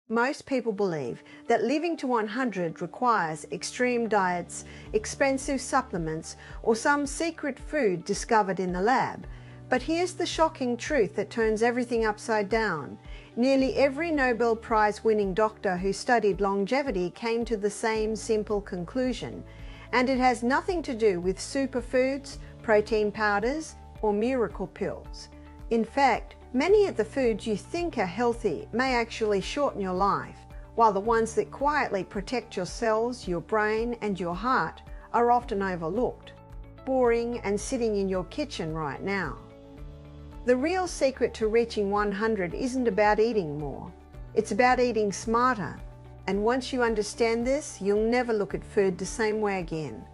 Most people believe that living to 100 requires extreme diets, expensive supplements, or some secret food discovered in the lab. But here's the shocking truth that turns everything upside down. Nearly every Nobel Prize winning doctor who studied longevity came to the same simple conclusion. And it has nothing to do with superfoods, protein powders, or miracle pills. In fact, many of the foods you think are healthy may actually shorten your life, while the ones that quietly protect your cells, your brain, and your heart are often overlooked, boring and sitting in your kitchen right now. The real secret to reaching 100 isn't about eating more. It's about eating smarter. And once you understand this, you'll never look at food the same way again.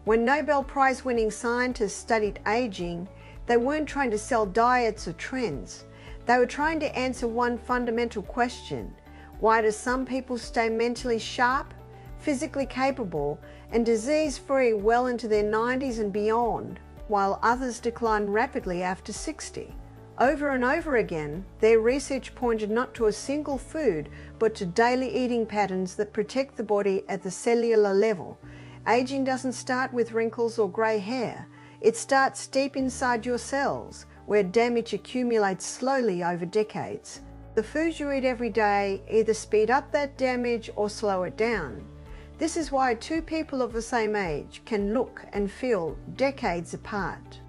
When Nobel Prize winning scientists studied aging, they weren't trying to sell diets or trends. They were trying to answer one fundamental question. Why do some people stay mentally sharp, physically capable, and disease-free well into their 90s and beyond, while others decline rapidly after 60? Over and over again, their research pointed not to a single food, but to daily eating patterns that protect the body at the cellular level. Aging doesn't start with wrinkles or grey hair. It starts deep inside your cells, where damage accumulates slowly over decades. The foods you eat every day either speed up that damage or slow it down. This is why two people of the same age can look and feel decades apart.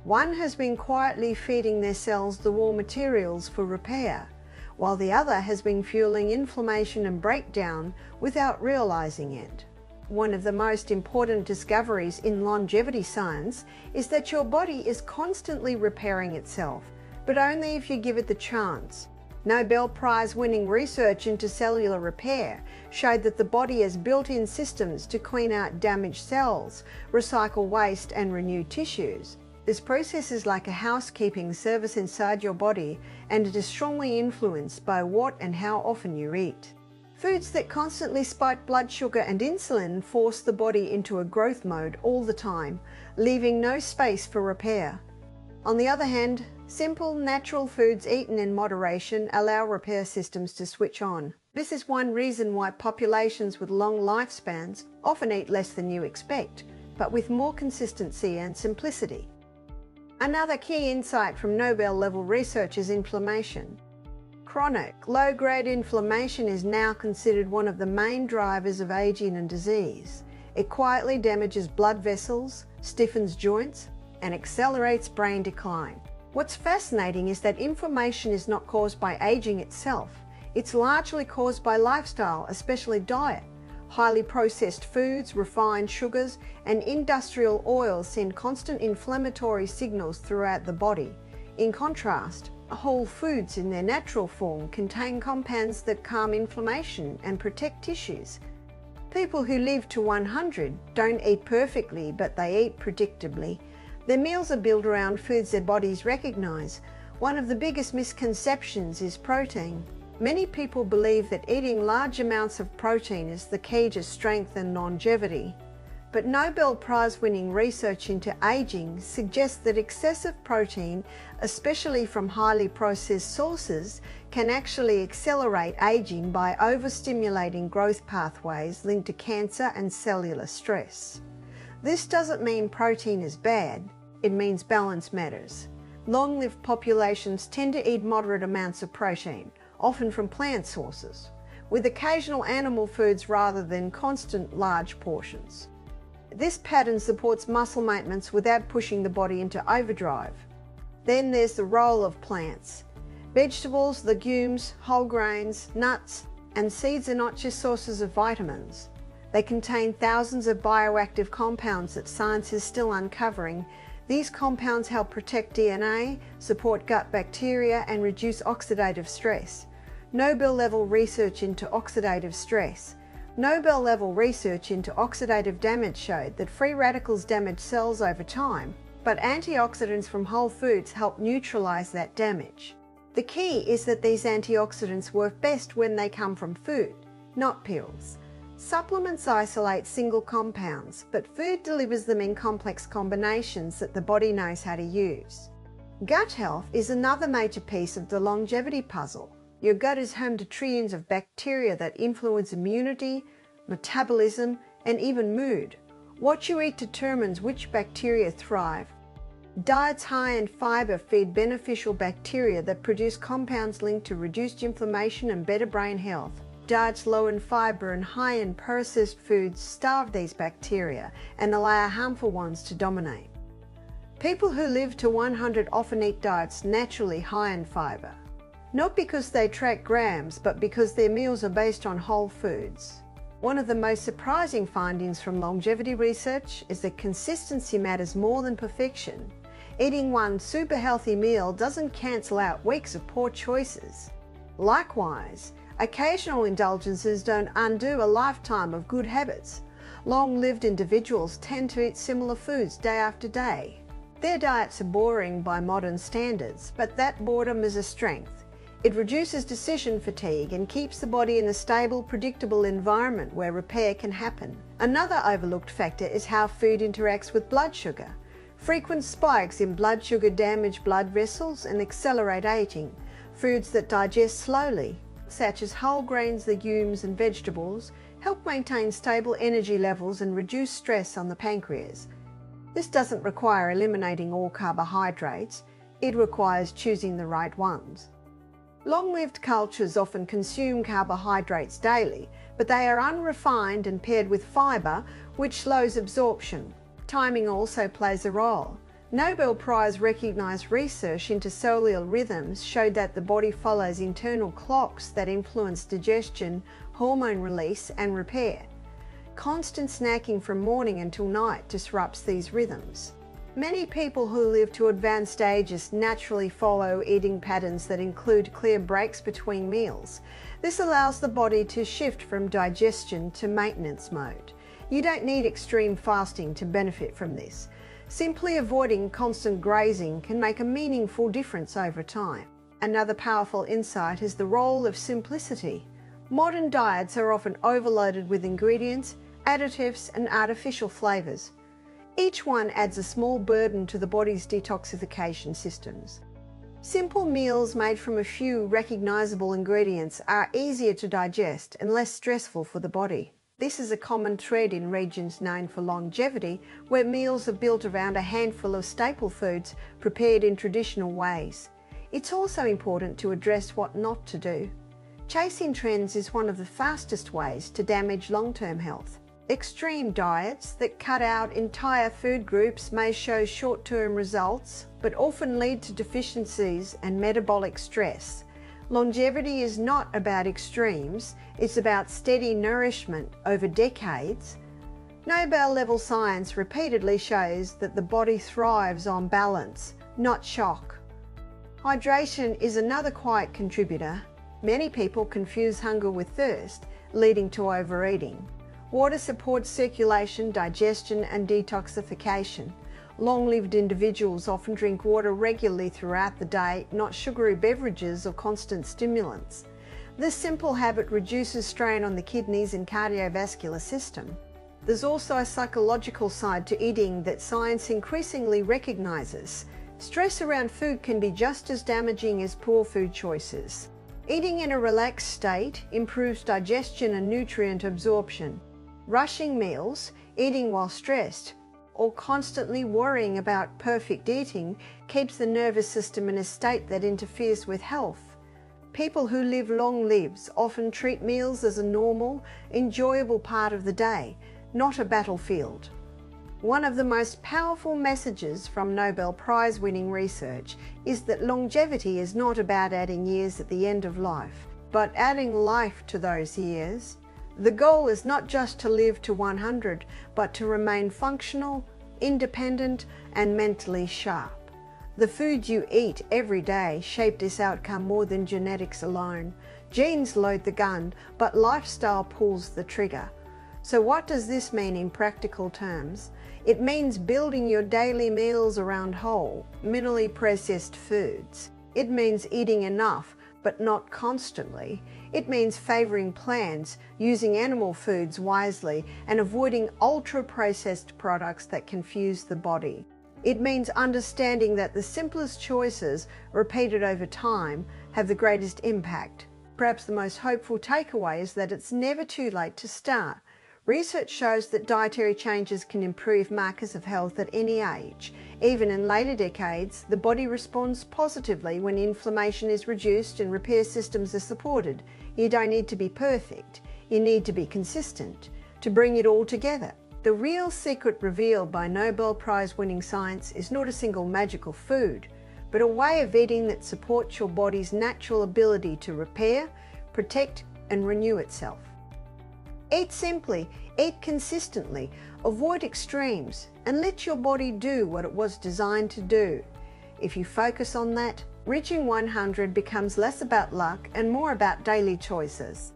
One has been quietly feeding their cells the raw materials for repair, while the other has been fueling inflammation and breakdown without realizing it. One of the most important discoveries in longevity science is that your body is constantly repairing itself, but only if you give it the chance. Nobel Prize winning research into cellular repair showed that the body has built-in systems to clean out damaged cells, recycle waste, and renew tissues. This process is like a housekeeping service inside your body, and it is strongly influenced by what and how often you eat. Foods that constantly spike blood sugar and insulin force the body into a growth mode all the time, leaving no space for repair. On the other hand, simple, natural foods eaten in moderation allow repair systems to switch on. This is one reason why populations with long lifespans often eat less than you expect, but with more consistency and simplicity. Another key insight from Nobel-level research is inflammation. Chronic, low-grade inflammation is now considered one of the main drivers of aging and disease. It quietly damages blood vessels, stiffens joints, and accelerates brain decline. What's fascinating is that inflammation is not caused by aging itself. It's largely caused by lifestyle, especially diet. Highly processed foods, refined sugars, and industrial oils send constant inflammatory signals throughout the body. In contrast, whole foods in their natural form contain compounds that calm inflammation and protect tissues. People who live to 100 don't eat perfectly, but they eat predictably. Their meals are built around foods their bodies recognize. One of the biggest misconceptions is protein. Many people believe that eating large amounts of protein is the key to strength and longevity. But Nobel Prize-winning research into aging suggests that excessive protein, especially from highly processed sources, can actually accelerate aging by overstimulating growth pathways linked to cancer and cellular stress. This doesn't mean protein is bad, it means balance matters. Long-lived populations tend to eat moderate amounts of protein, often from plant sources, with occasional animal foods rather than constant large portions. This pattern supports muscle maintenance without pushing the body into overdrive. Then there's the role of plants. Vegetables, legumes, whole grains, nuts, and seeds are not just sources of vitamins. They contain thousands of bioactive compounds that science is still uncovering. These compounds help protect DNA, support gut bacteria, and reduce oxidative stress. Nobel-level research into oxidative damage showed that free radicals damage cells over time, but antioxidants from whole foods help neutralize that damage. The key is that these antioxidants work best when they come from food, not pills. Supplements isolate single compounds, but food delivers them in complex combinations that the body knows how to use. Gut health is another major piece of the longevity puzzle. Your gut is home to trillions of bacteria that influence immunity, metabolism, and even mood. What you eat determines which bacteria thrive. Diets high in fiber feed beneficial bacteria that produce compounds linked to reduced inflammation and better brain health. Diets low in fiber and high in processed foods starve these bacteria and allow harmful ones to dominate. People who live to 100 often eat diets naturally high in fiber. Not because they track grams, but because their meals are based on whole foods. One of the most surprising findings from longevity research is that consistency matters more than perfection. Eating one super healthy meal doesn't cancel out weeks of poor choices. Likewise, occasional indulgences don't undo a lifetime of good habits. Long-lived individuals tend to eat similar foods day after day. Their diets are boring by modern standards, but that boredom is a strength. It reduces decision fatigue and keeps the body in a stable, predictable environment where repair can happen. Another overlooked factor is how food interacts with blood sugar. Frequent spikes in blood sugar damage blood vessels and accelerate aging. Foods that digest slowly, such as whole grains, legumes, and vegetables, help maintain stable energy levels and reduce stress on the pancreas. This doesn't require eliminating all carbohydrates, it requires choosing the right ones. Long-lived cultures often consume carbohydrates daily, but they are unrefined and paired with fiber, which slows absorption. Timing also plays a role. Nobel Prize recognized research into cellular rhythms showed that the body follows internal clocks that influence digestion, hormone release, and repair. Constant snacking from morning until night disrupts these rhythms. Many people who live to advanced ages naturally follow eating patterns that include clear breaks between meals. This allows the body to shift from digestion to maintenance mode. You don't need extreme fasting to benefit from this. Simply avoiding constant grazing can make a meaningful difference over time. Another powerful insight is the role of simplicity. Modern diets are often overloaded with ingredients, additives, and artificial flavors. Each one adds a small burden to the body's detoxification systems. Simple meals made from a few recognizable ingredients are easier to digest and less stressful for the body. This is a common thread in regions known for longevity, where meals are built around a handful of staple foods prepared in traditional ways. It's also important to address what not to do. Chasing trends is one of the fastest ways to damage long-term health. Extreme diets that cut out entire food groups may show short-term results, but often lead to deficiencies and metabolic stress. Longevity is not about extremes, it's about steady nourishment over decades. Nobel-level science repeatedly shows that the body thrives on balance, not shock. Hydration is another quiet contributor. Many people confuse hunger with thirst, leading to overeating. Water supports circulation, digestion, and detoxification. Long-lived individuals often drink water regularly throughout the day, not sugary beverages or constant stimulants. This simple habit reduces strain on the kidneys and cardiovascular system. There's also a psychological side to eating that science increasingly recognizes. Stress around food can be just as damaging as poor food choices. Eating in a relaxed state improves digestion and nutrient absorption. Rushing meals, eating while stressed, or constantly worrying about perfect eating keeps the nervous system in a state that interferes with health. People who live long lives often treat meals as a normal, enjoyable part of the day, not a battlefield. One of the most powerful messages from Nobel Prize-winning research is that longevity is not about adding years at the end of life, but adding life to those years. The goal is not just to live to 100, but to remain functional, independent, and mentally sharp. The food you eat every day shape this outcome more than genetics alone. Genes load the gun, but lifestyle pulls the trigger. So what does this mean in practical terms? It means building your daily meals around whole, minimally processed foods. It means eating enough, but not constantly. It means favouring plants, using animal foods wisely, and avoiding ultra-processed products that confuse the body. It means understanding that the simplest choices, repeated over time, have the greatest impact. Perhaps the most hopeful takeaway is that it's never too late to start. Research shows that dietary changes can improve markers of health at any age. Even in later decades, the body responds positively when inflammation is reduced and repair systems are supported. You don't need to be perfect. You need to be consistent to bring it all together. The real secret revealed by Nobel Prize winning science is not a single magical food, but a way of eating that supports your body's natural ability to repair, protect, and renew itself. Eat simply, eat consistently, avoid extremes, and let your body do what it was designed to do. If you focus on that, reaching 100 becomes less about luck and more about daily choices.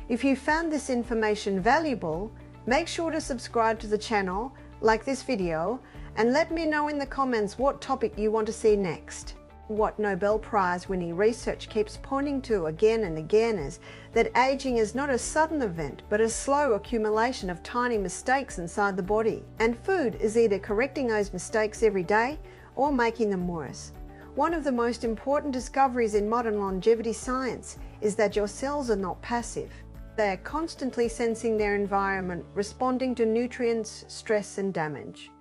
If you found this information valuable, make sure to subscribe to the channel, like this video, and let me know in the comments what topic you want to see next. What Nobel Prize winning research keeps pointing to again and again is that aging is not a sudden event, but a slow accumulation of tiny mistakes inside the body. And food is either correcting those mistakes every day or making them worse. One of the most important discoveries in modern longevity science is that your cells are not passive. They are constantly sensing their environment, responding to nutrients, stress, and damage.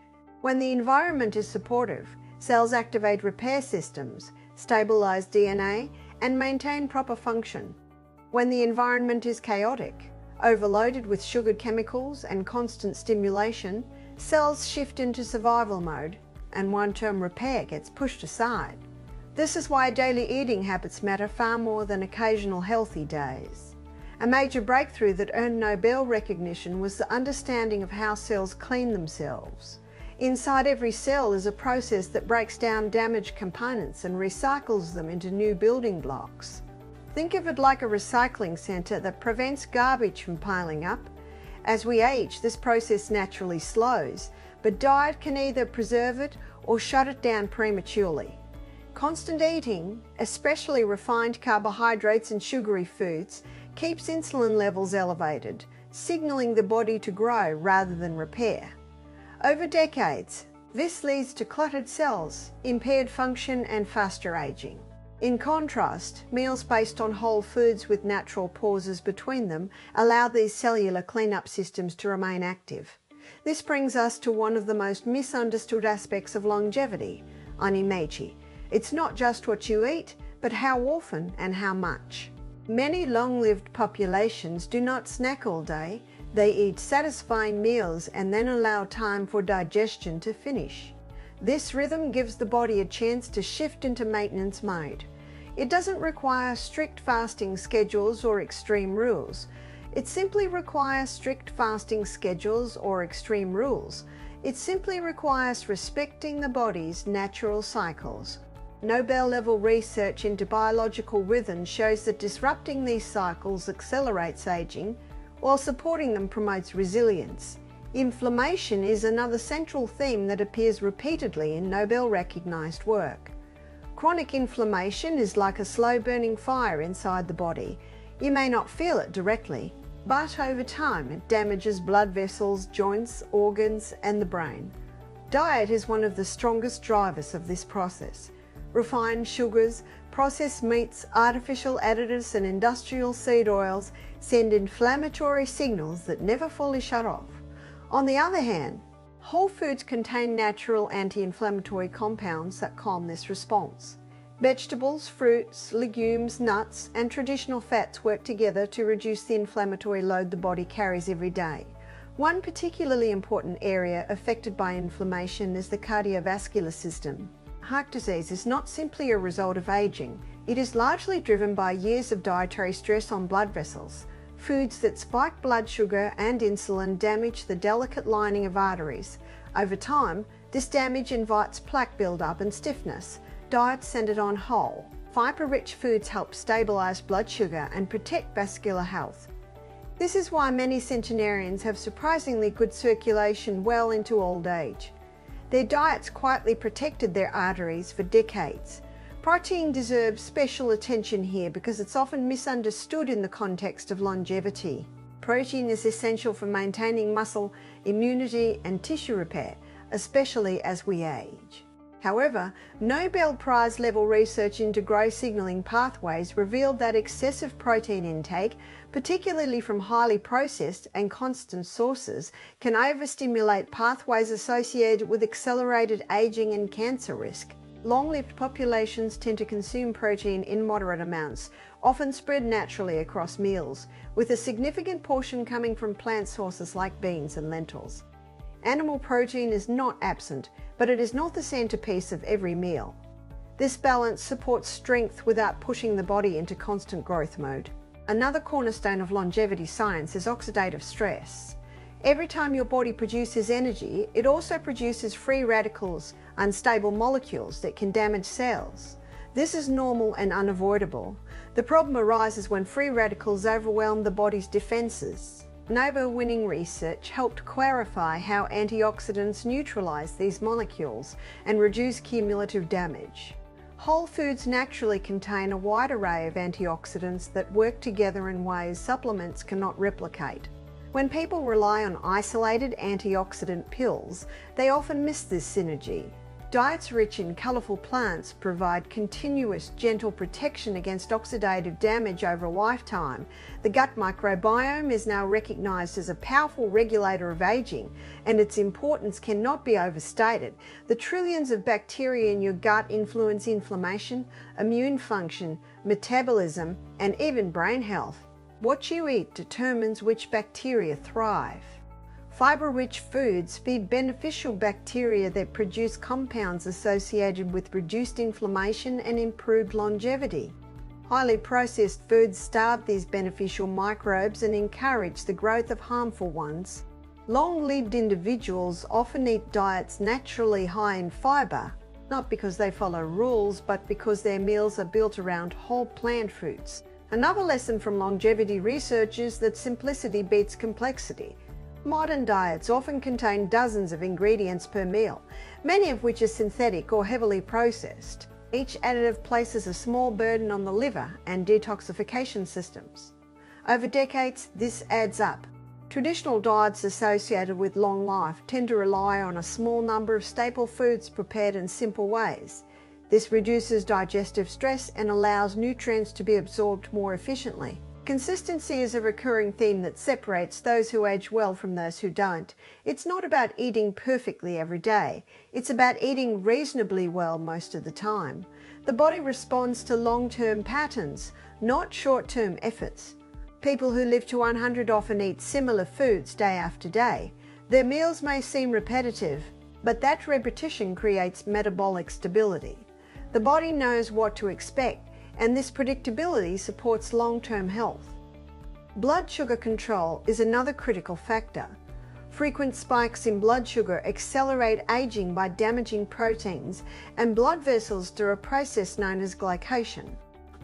When the environment is supportive, cells activate repair systems, stabilize DNA, and maintain proper function. When the environment is chaotic, overloaded with sugar chemicals and constant stimulation, cells shift into survival mode, and long-term repair gets pushed aside. This is why daily eating habits matter far more than occasional healthy days. A major breakthrough that earned Nobel recognition was the understanding of how cells clean themselves. Inside every cell is a process that breaks down damaged components and recycles them into new building blocks. Think of it like a recycling center that prevents garbage from piling up. As we age, this process naturally slows, but diet can either preserve it or shut it down prematurely. Constant eating, especially refined carbohydrates and sugary foods, keeps insulin levels elevated, signaling the body to grow rather than repair. Over decades, this leads to cluttered cells, impaired function, and faster aging. In contrast, meals based on whole foods with natural pauses between them allow these cellular cleanup systems to remain active. This brings us to one of the most misunderstood aspects of longevity, animeiji. It's not just what you eat, but how often and how much. Many long-lived populations do not snack all day. They eat satisfying meals and then allow time for digestion to finish. This rhythm gives the body a chance to shift into maintenance mode. It doesn't require strict fasting schedules or extreme rules. It simply requires strict fasting schedules or extreme rules. It simply requires respecting the body's natural cycles. Nobel-level research into biological rhythms shows that disrupting these cycles accelerates aging, while supporting them promotes resilience. Inflammation is another central theme that appears repeatedly in Nobel-recognized work. Chronic inflammation is like a slow-burning fire inside the body. You may not feel it directly, but over time it damages blood vessels, joints, organs, and the brain. Diet is one of the strongest drivers of this process. Refined sugars, processed meats, artificial additives, and industrial seed oils send inflammatory signals that never fully shut off. On the other hand, whole foods contain natural anti-inflammatory compounds that calm this response. Vegetables, fruits, legumes, nuts, and traditional fats work together to reduce the inflammatory load the body carries every day. One particularly important area affected by inflammation is the cardiovascular system. Heart disease is not simply a result of aging. It is largely driven by years of dietary stress on blood vessels. Foods that spike blood sugar and insulin damage the delicate lining of arteries. Over time, this damage invites plaque buildup and stiffness. Diets centered on whole, fiber-rich foods help stabilize blood sugar and protect vascular health. This is why many centenarians have surprisingly good circulation well into old age. Their diets quietly protected their arteries for decades. Protein deserves special attention here because it's often misunderstood in the context of longevity. Protein is essential for maintaining muscle, immunity, and tissue repair, especially as we age. However, Nobel Prize level research into growth signaling pathways revealed that excessive protein intake, particularly from highly processed and constant sources, can overstimulate pathways associated with accelerated aging and cancer risk. Long-lived populations tend to consume protein in moderate amounts, often spread naturally across meals, with a significant portion coming from plant sources like beans and lentils. Animal protein is not absent, but it is not the centerpiece of every meal. This balance supports strength without pushing the body into constant growth mode. Another cornerstone of longevity science is oxidative stress. Every time your body produces energy, it also produces free radicals, unstable molecules that can damage cells. This is normal and unavoidable. The problem arises when free radicals overwhelm the body's defenses. Nobel-winning research helped clarify how antioxidants neutralize these molecules and reduce cumulative damage. Whole foods naturally contain a wide array of antioxidants that work together in ways supplements cannot replicate. When people rely on isolated antioxidant pills, they often miss this synergy. Diets rich in colourful plants provide continuous, gentle protection against oxidative damage over a lifetime. The gut microbiome is now recognised as a powerful regulator of ageing, and its importance cannot be overstated. The trillions of bacteria in your gut influence inflammation, immune function, metabolism, and even brain health. What you eat determines which bacteria thrive. Fiber-rich foods feed beneficial bacteria that produce compounds associated with reduced inflammation and improved longevity. Highly processed foods starve these beneficial microbes and encourage the growth of harmful ones. Long-lived individuals often eat diets naturally high in fiber, not because they follow rules, but because their meals are built around whole plant foods. Another lesson from longevity research is that simplicity beats complexity. Modern diets often contain dozens of ingredients per meal, many of which are synthetic or heavily processed. Each additive places a small burden on the liver and detoxification systems. Over decades, this adds up. Traditional diets associated with long life tend to rely on a small number of staple foods prepared in simple ways. This reduces digestive stress and allows nutrients to be absorbed more efficiently. Consistency is a recurring theme that separates those who age well from those who don't. It's not about eating perfectly every day. It's about eating reasonably well most of the time. The body responds to long-term patterns, not short-term efforts. People who live to 100 often eat similar foods day after day. Their meals may seem repetitive, but that repetition creates metabolic stability. The body knows what to expect, and this predictability supports long-term health. Blood sugar control is another critical factor. Frequent spikes in blood sugar accelerate aging by damaging proteins and blood vessels through a process known as glycation.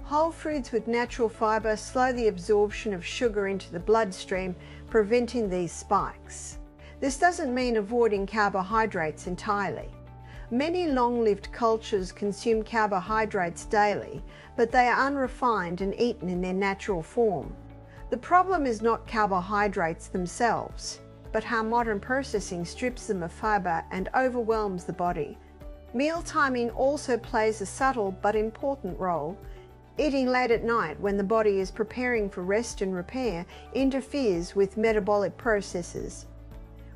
Whole foods with natural fibre slow the absorption of sugar into the bloodstream, preventing these spikes. This doesn't mean avoiding carbohydrates entirely. Many long-lived cultures consume carbohydrates daily, but they are unrefined and eaten in their natural form. The problem is not carbohydrates themselves, but how modern processing strips them of fibre and overwhelms the body. Meal timing also plays a subtle but important role. Eating late at night when the body is preparing for rest and repair interferes with metabolic processes.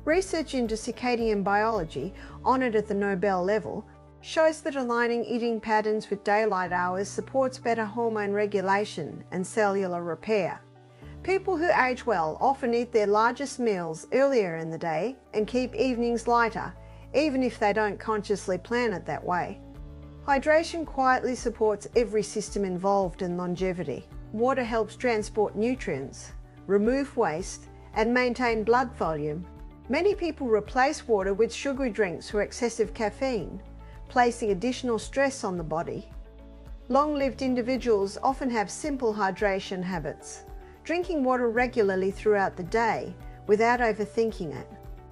Research into circadian biology, honoured at the Nobel level, shows that aligning eating patterns with daylight hours supports better hormone regulation and cellular repair. People who age well often eat their largest meals earlier in the day and keep evenings lighter, even if they don't consciously plan it that way. Hydration quietly supports every system involved in longevity. Water helps transport nutrients, remove waste, and maintain blood volume. Many people replace water with sugary drinks or excessive caffeine, placing additional stress on the body. Long-lived individuals often have simple hydration habits, drinking water regularly throughout the day without overthinking it.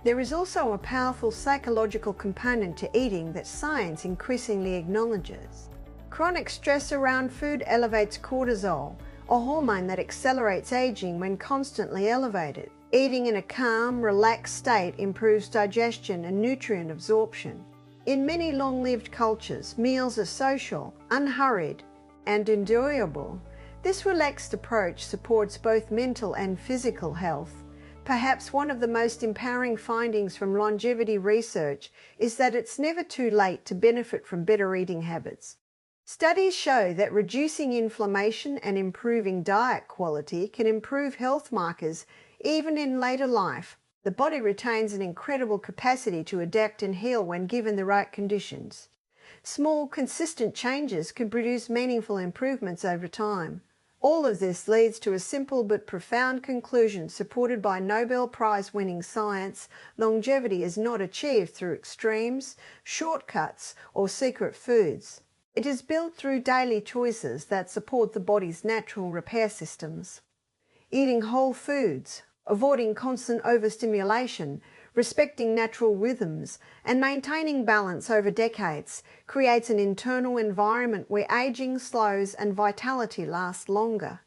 There is also a powerful psychological component to eating that science increasingly acknowledges. Chronic stress around food elevates cortisol, a hormone that accelerates aging when constantly elevated. Eating in a calm, relaxed state improves digestion and nutrient absorption. In many long-lived cultures, meals are social, unhurried, and enjoyable. This relaxed approach supports both mental and physical health. Perhaps one of the most empowering findings from longevity research is that it's never too late to benefit from better eating habits. Studies show that reducing inflammation and improving diet quality can improve health markers even in later life. The body retains an incredible capacity to adapt and heal when given the right conditions. Small, consistent changes can produce meaningful improvements over time. All of this leads to a simple but profound conclusion supported by Nobel Prize winning science. Longevity is not achieved through extremes, shortcuts, or secret foods. It is built through daily choices that support the body's natural repair systems. Eating whole foods, avoiding constant overstimulation, respecting natural rhythms, and maintaining balance over decades creates an internal environment where aging slows and vitality lasts longer.